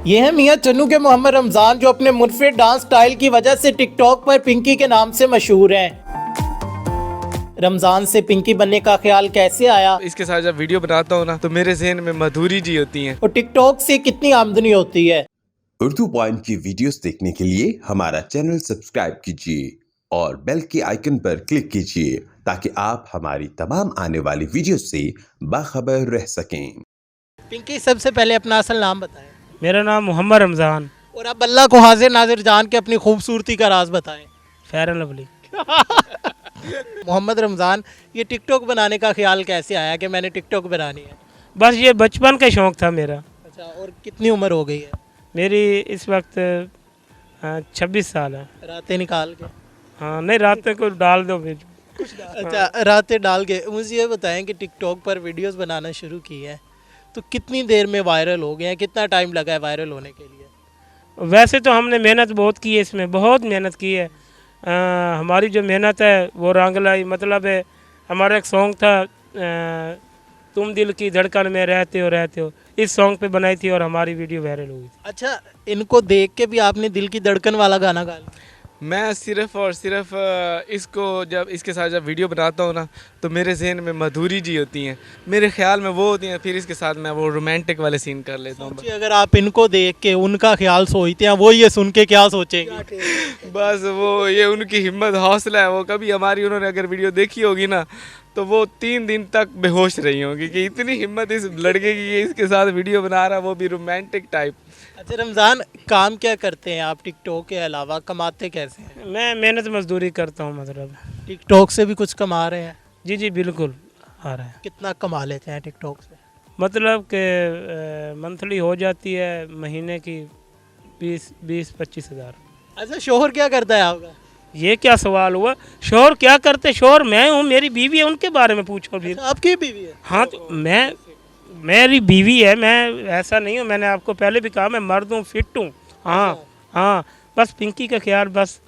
ये है मियां चन्नू के मोहम्मद रमजान, जो अपने मुनफरिद डांस स्टाइल की वजह से टिकटॉक पर पिंकी के नाम से मशहूर हैं। रमजान से पिंकी बनने का ख्याल कैसे आया? इसके साथ जब वीडियो बनाता हूँ ना तो मेरे जहन में मधुरी जी होती हैं। और टिकटॉक से कितनी आमदनी होती है? उर्दू पॉइंट की वीडियोस देखने के लिए हमारा चैनल सब्सक्राइब कीजिए और बेल के आइकन पर क्लिक कीजिए ताकि आप हमारी तमाम आने वाली वीडियोस से बाखबर रह सकें। पिंकी, सबसे पहले अपना असल नाम बताएं। मेरा नाम मोहम्मद रमज़ान। और अब अल्लाह को हाजिर नाजिर जान के अपनी खूबसूरती का राज बताएं। Fair and Lovely. Mohammad Ramzan, ये टिकटॉक बनाने का ख्याल कैसे आया कि मैंने टिकटॉक बनानी है? बस ये बचपन का शौक़ था मेरा। अच्छा, और कितनी उम्र हो गई है? मेरी इस वक्त 26 साल है। रातें निकाल के? हाँ, नहीं, रातें को डाल दो फिर। अच्छा, रातें डाल के। मुझे ये बताएं कि टिकटॉक पर वीडियोस बनाना शुरू की है तो कितनी देर में वायरल हो गए हैं? कितना टाइम लगा है वायरल होने के लिए? वैसे तो हमने मेहनत बहुत की है, इसमें बहुत मेहनत की है। हमारी जो मेहनत है वो रंग लाई। मतलब है, हमारा एक सॉन्ग था तुम दिल की धड़कन में रहते हो, इस सॉन्ग पे बनाई थी और हमारी वीडियो वायरल हुई थी। अच्छा, इनको देख के भी आपने दिल की धड़कन वाला गाना गा लिया? मैं सिर्फ और सिर्फ इसको जब इसके साथ जब वीडियो बनाता हूँ ना तो मेरे जहन में मधुरी जी होती हैं, मेरे ख्याल में वो होती हैं। फिर इसके साथ मैं वो रोमांटिक वाले सीन कर लेता हूँ। सोचिए, अगर आप इनको देख के उनका ख्याल सोचते हैं, वो ये सुन के क्या सोचेंगे? बस वो ये उनकी हिम्मत हौसला है। वो कभी हमारी उन्होंने अगर वीडियो देखी होगी ना तो वो 3 दिन तक बेहोश रही होंगी कि इतनी हिम्मत इस लड़के की, इसके साथ वीडियो बना रहा, वो भी रोमांटिक टाइप। अच्छा रमज़ान, काम क्या करते हैं आप टिकटॉक के अलावा? कमाते कैसे हैं? मैं मेहनत मजदूरी करता हूँ। मतलब टिकटॉक से भी कुछ कमा रहे हैं? जी जी बिल्कुल आ रहा है। कितना कमा लेते हैं टिकटॉक से? मतलब कि मंथली हो जाती है महीने की 20-25 हज़ार। अच्छा, शोहर क्या करता है आपका? ये क्या सवाल हुआ? शोहर क्या करते? शोहर मैं हूँ, मेरी बीवी है, उनके बारे में पूछो फिर। अच्छा, आपकी बीवी है? हाँ, तो मेरी बीवी है। मैं ऐसा नहीं हूँ, मैंने आपको पहले भी कहा मैं मर्द हूँ, फिट हूँ। हाँ हाँ, बस पिंकी का ख्याल बस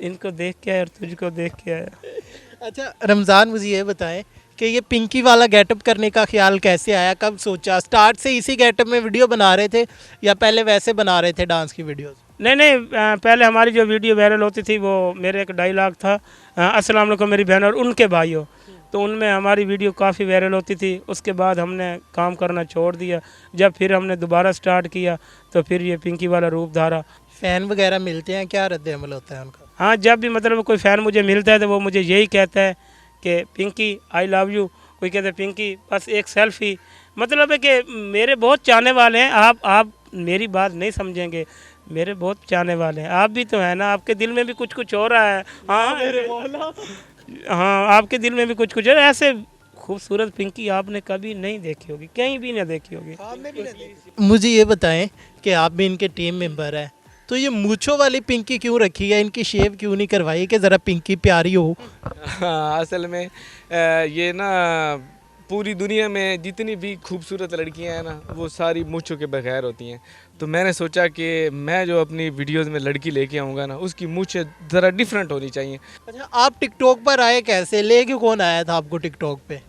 इनको देख के आया और तुझको देख के आया। अच्छा रमज़ान, मुझे ये बताएं कि ये पिंकी वाला गेटअप करने का ख्याल कैसे आया? कब सोचा? स्टार्ट से इसी गेटअप में वीडियो बना रहे थे या पहले वैसे बना रहे थे डांस की वीडियोस? नहीं, पहले हमारी जो वीडियो वायरल होती थी वो मेरे एक डायलॉग था, अस्सलाम वालेकुम मेरी बहन और उनके भाइयों, तो उनमें हमारी वीडियो काफ़ी वायरल होती थी। उसके बाद हमने काम करना छोड़ दिया। जब फिर हमने दोबारा स्टार्ट किया तो फिर ये पिंकी वाला रूप धारा। फ़ैन वगैरह मिलते हैं? क्या रद्द अमल होता है उनका? हाँ, जब भी मतलब कोई फ़ैन मुझे मिलता है तो वो मुझे यही कहता है कि पिंकी आई लव यू। कोई कहता है पिंकी बस एक सेल्फ़ी। मतलब है कि मेरे बहुत चाहने वाले हैं। आप मेरी बात नहीं समझेंगे, मेरे बहुत चाहने वाले हैं। आप भी तो हैं ना, आपके दिल में भी कुछ कुछ हो रहा है। हाँ, आपके दिल में भी कुछ कुछ है। ऐसे खूबसूरत पिंकी आपने कभी नहीं देखी होगी, कहीं भी नहीं देखी होगी। मुझे ये बताएं कि आप भी इनके टीम मेंबर हैं, तो ये मूंछों वाली पिंकी क्यों रखी है? इनकी शेव क्यों नहीं करवाई कि ज़रा पिंकी प्यारी हो? हाँ, असल में ये ना पूरी दुनिया में जितनी भी खूबसूरत लड़कियां हैं ना वो सारी मूंछों के बगैर होती हैं। तो मैंने सोचा कि मैं जो अपनी वीडियोस में लड़की लेके आऊँगा ना उसकी मूंछें ज़रा डिफरेंट होनी चाहिए। अच्छा, आप टिकटॉक पर आए कैसे? लेके कौन आया था आपको टिकटॉक पे?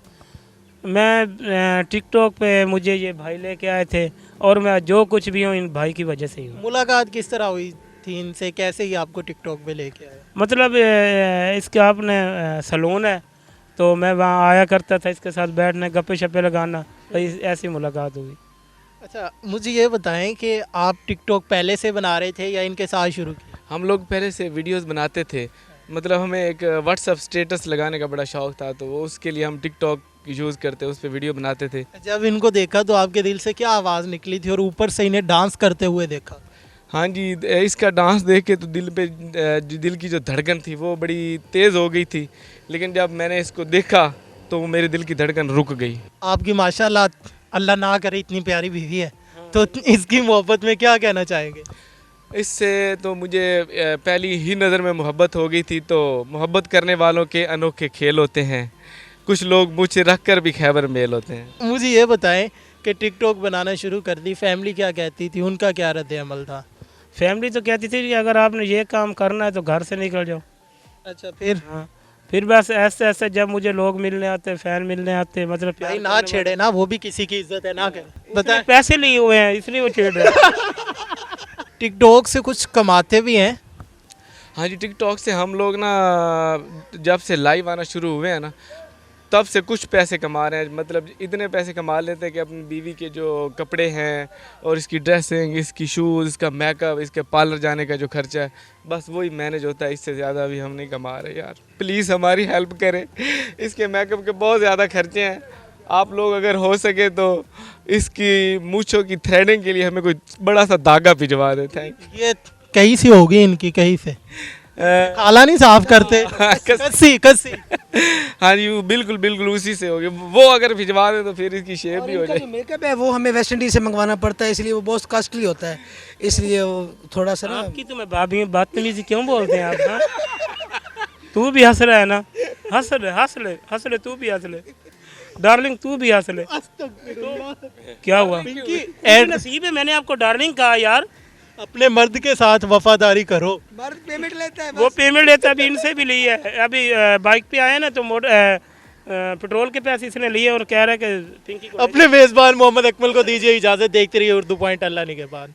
मैं टिकटॉक पे मुझे ये भाई लेके आए थे और मैं जो कुछ भी हूँ इन भाई की वजह से ही हूँ। मुलाकात किस तरह हुई थी इनसे? कैसे ही आपको टिकटॉक पे लेके आए? मतलब इसका अपने सैलून है तो मैं वहाँ आया करता था इसके साथ बैठने, गप्पे शप्पे लगाना, ऐसी मुलाकात हुई। अच्छा, मुझे ये बताएं कि आप टिकटॉक पहले से बना रहे थे या इनके साथ शुरू किया? हम लोग पहले से वीडियोस बनाते थे। मतलब हमें एक व्हाट्सअप स्टेटस लगाने का बड़ा शौक़ था तो वो उसके लिए हम टिकटॉक यूज़ करते, उस पर वीडियो बनाते थे। जब इनको देखा तो आपके दिल से क्या आवाज़ निकली थी? और ऊपर से इन्हें डांस करते हुए देखा? हाँ जी, इसका डांस देख के तो दिल की जो धड़कन थी वो बड़ी तेज़ हो गई थी। लेकिन जब मैंने इसको देखा तो मेरे दिल की धड़कन रुक गई। आपकी माशाल्लाह, अल्लाह ना करे इतनी प्यारी बीवी है, तो इसकी मोहब्बत में क्या कहना चाहेंगे? इससे तो मुझे पहली ही नज़र में मोहब्बत हो गई थी। तो मोहब्बत करने वालों के अनोखे खेल होते हैं, कुछ लोग मुझे रख कर भी खैबर मेल होते हैं। मुझे ये बताएं कि टिकटॉक बनाना शुरू कर दी, फैमिली क्या कहती थी? उनका क्या रद्द अमल था? फैमिली तो कहती थी कि अगर आपने ये काम करना है तो घर से निकल जाओ। अच्छा, फिर? हाँ, फिर बस ऐसे ऐसे जब मुझे लोग मिलने आते, फैन मिलने आते, मतलब प्यार भाई ना करने छेड़े ना, वो भी किसी की इज्जत है ना करें। वाले- बताएं, उसने पैसे लिए हुए हैं इसलिए वो छेड़ रहे हैं। टिकटॉक से कुछ कमाते भी हैं? हाँ जी, टिकटॉक से हम लोग ना जब से लाइव आना शुरू हुए हैं ना, तब से कुछ पैसे कमा रहे हैं। मतलब इतने पैसे कमा लेते हैं कि अपनी बीवी के जो कपड़े हैं और इसकी ड्रेसिंग, इसकी शूज़, इसका मेकअप, इसके पार्लर जाने का जो खर्चा है, बस वही मैनेज होता है। इससे ज़्यादा अभी हम नहीं कमा रहे यार। प्लीज़ हमारी हेल्प करें, इसके मेकअप के बहुत ज़्यादा खर्चे हैं। आप लोग अगर हो सके तो इसकी मूंछों की थ्रेडिंग के लिए हमें कोई बड़ा सा धागा भिजवा दें। थैंक ये कहीं से होगी इनकी, कहीं से खाला नहीं साफ करते? कस्सी कस्सी। हाँ जी, वो बिल्कुल बिल्कुल उसी से होगी। वो अगर भिजवा दें तो फिर इसकी शेप भी हो इनका जाए। जो मेकअप है वो हमें वेस्ट इंडीज से मंगवाना पड़ता है, इसलिए वो बहुत कॉस्टली होता है, इसलिए वो थोड़ा सा ना। आपकी तो मैं भाभी में बदतमीजी क्यों बोलते हैं आप? हाँ? तू भी हंस रहा है ना, हंस ले तू भी हंस ले डार्लिंग, तू भी हंस ले। क्या हुआ? एड नसीब है, मैंने आपको डार्लिंग कहा यार। अपने मर्द के साथ वफादारी करो। मर्द पेमेंट लेता है वो पेमेंट लेता है, अभी इनसे भी ली है। अभी बाइक पे आए ना तो पेट्रोल के पैसे इसने लिए और कह रहा है कि पिंकी को अपने मेजबान मोहम्मद अकमल को दीजिए इजाजत। देखते रहिए उर्दू पॉइंट। अल्लाह निगहबान।